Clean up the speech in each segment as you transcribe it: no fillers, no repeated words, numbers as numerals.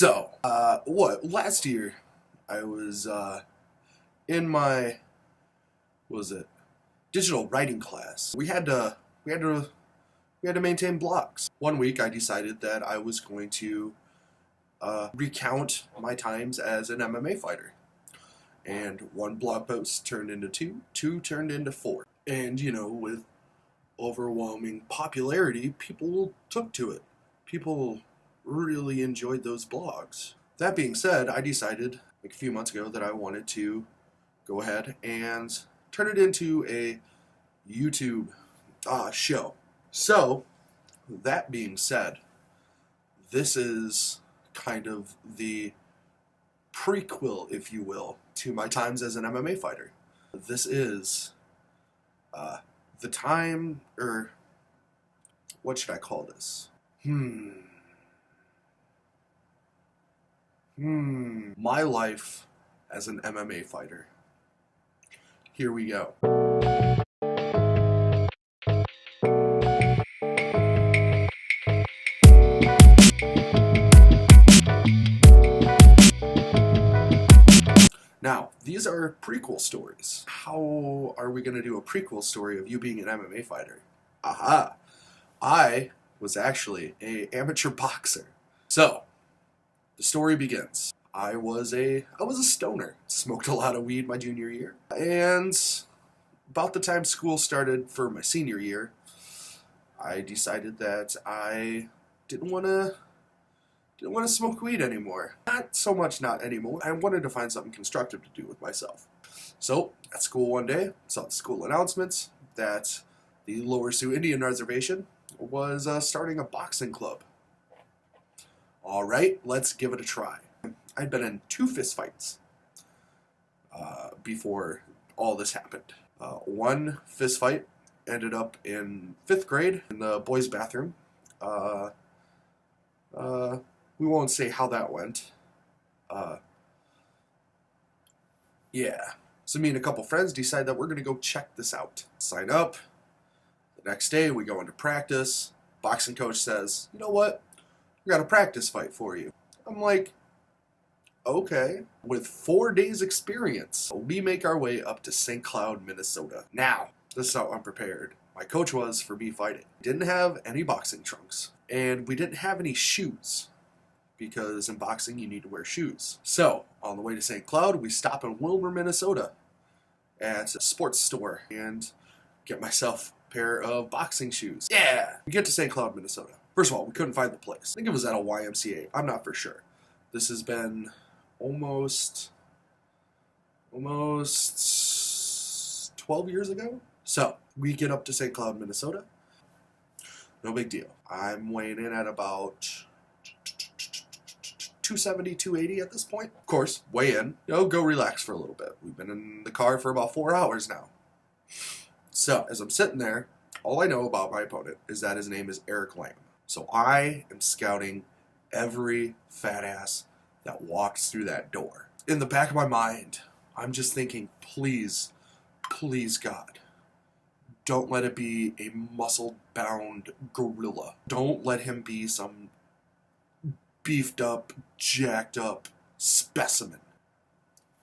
Last year, I was in my, what was it, digital writing class. We had to maintain blogs. One week, I decided that I was going to recount my times as an MMA fighter. And one blog post turned into two turned into four. And, with overwhelming popularity, people took to it. People really enjoyed those blogs. That being said, I decided like a few months ago that I wanted to go ahead and turn it into a YouTube show. So, that being said, this is kind of the prequel, if you will, to my times as an MMA fighter. This is the time, or what should I call this? My life as an MMA fighter. Here we go. Now, these are prequel stories. How are we going to do a prequel story of you being an MMA fighter? Aha! I was actually an amateur boxer. So, the story begins. I was a stoner. Smoked a lot of weed my junior year. And about the time school started for my senior year, I decided that I didn't want to smoke weed anymore. Not so much not anymore. I wanted to find something constructive to do with myself. So, at school one day, saw the school announcements that the Lower Sioux Indian Reservation was starting a boxing club. Alright, let's give it a try. I'd been in 2 fist fights before all this happened. One fist fight ended up in 5th grade in the boys' bathroom. We won't say how that went. Yeah. So me and a couple friends decide that we're going to go check this out. Sign up. The next day we go into practice. Boxing coach says, you know what? We got a practice fight for you. I'm like, okay. With 4 days experience, we make our way up to St. Cloud, Minnesota. Now, this is how unprepared my coach was for me fighting. Didn't have any boxing trunks. And we didn't have any shoes, because in boxing you need to wear shoes. So, on the way to St. Cloud, we stop in Wilmer, Minnesota at a sports store and get myself a pair of boxing shoes. Yeah! We get to St. Cloud, Minnesota. First of all, we couldn't find the place. I think it was at a YMCA. I'm not for sure. This has been almost 12 years ago. So, we get up to St. Cloud, Minnesota. No big deal. I'm weighing in at about 270, 280 at this point. Of course, weigh in. Go relax for a little bit. We've been in the car for about 4 hours now. So, as I'm sitting there, all I know about my opponent is that his name is Eric Lamb. So I am scouting every fat ass that walks through that door. In the back of my mind, I'm just thinking, please, please God, don't let it be a muscle-bound gorilla. Don't let him be some beefed up, jacked up specimen.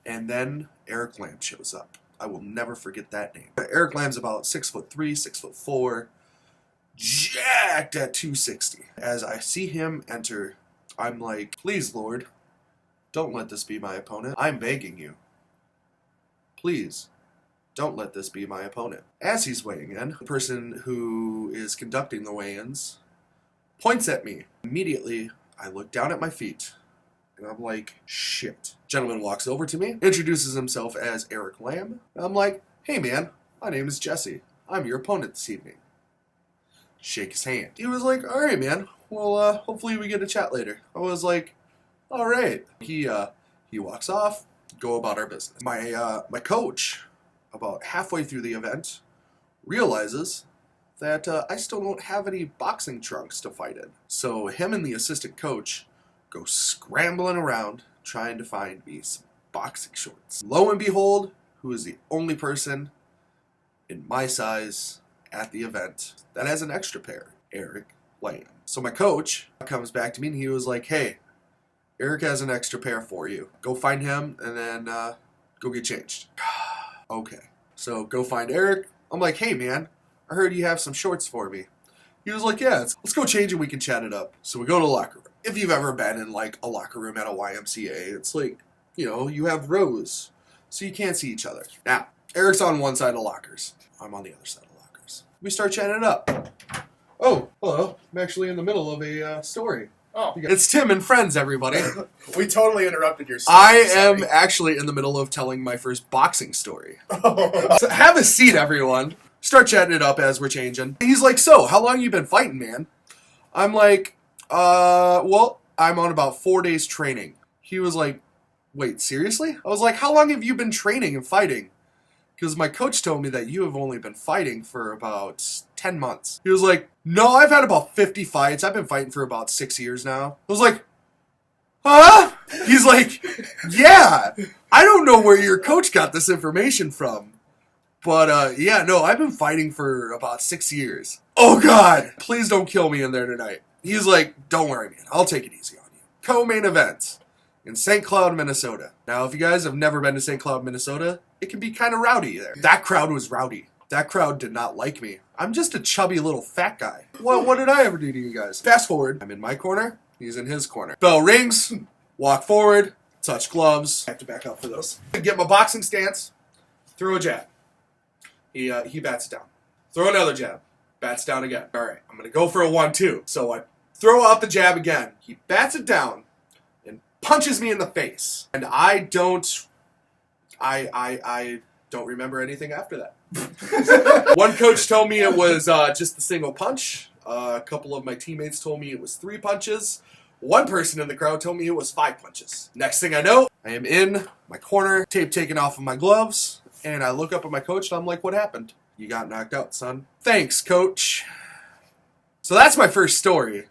And then Eric Lamb shows up. I will never forget that name. Eric Lamb's about 6'3", 6'4", jacked at 260. As I see him enter, I'm like, please, Lord, don't let this be my opponent. I'm begging you. Please, don't let this be my opponent. As he's weighing in, the person who is conducting the weigh-ins points at me. Immediately, I look down at my feet, and I'm like, shit. Gentleman walks over to me, introduces himself as Eric Lamb. And I'm like, hey man, my name is Jesse. I'm your opponent this evening. Shake his hand. He was like, all right, man. Well, hopefully we get to chat later. I was like, all right. He walks off, go about our business. My coach, about halfway through the event, realizes that I still don't have any boxing trunks to fight in. So him and the assistant coach go scrambling around trying to find me some boxing shorts. Lo and behold, who is the only person in my size at the event that has an extra pair? Eric Lamb. So my coach comes back to me and he was like, hey, Eric has an extra pair for you. Go find him and then go get changed. Okay. So go find Eric. I'm like, hey man, I heard you have some shorts for me. He was like, yeah, let's go change and we can chat it up. So we go to the locker room. If you've ever been in like a locker room at a YMCA, it's like, you know, you have rows, so you can't see each other. Now, Eric's on one side of lockers. I'm on the other side of lockers. We start chatting it up. Oh, hello. I'm actually in the middle of a story. Oh. It's Tim and friends, everybody. We totally interrupted your story. I am actually in the middle of telling my first boxing story. So have a seat, everyone. Start chatting it up as we're changing. He's like, so, how long you been fighting, man? I'm like, well, I'm on about 4 days training. He was like, wait, seriously? I was like, how long have you been training and fighting? Because my coach told me that you have only been fighting for about 10 months. He was like, no, I've had about 50 fights. I've been fighting for about 6 years now. I was like, huh? He's like, yeah, I don't know where your coach got this information from. But, yeah, no, I've been fighting for about 6 years. Oh, God, please don't kill me in there tonight. He's like, don't worry, man. I'll take it easy on you. Co-main event in St. Cloud, Minnesota. Now, if you guys have never been to St. Cloud, Minnesota, it can be kind of rowdy there. That crowd was rowdy. That crowd did not like me. I'm just a chubby little fat guy. What did I ever do to you guys? Fast forward. I'm in my corner. He's in his corner. Bell rings. Walk forward. Touch gloves. I have to back up for this. Get my boxing stance. Throw a jab. He bats it down. Throw another jab. Bats down again. All right, I'm going to go for a 1-2. So I throw out the jab again. He bats it down and punches me in the face. And I don't remember anything after that. One coach told me it was just a single punch. A couple of my teammates told me it was 3 punches. One person in the crowd told me it was 5 punches. Next thing I know, I am in my corner, tape taken off of my gloves, and I look up at my coach and I'm like, what happened? You got knocked out, son. Thanks, coach. So that's my first story.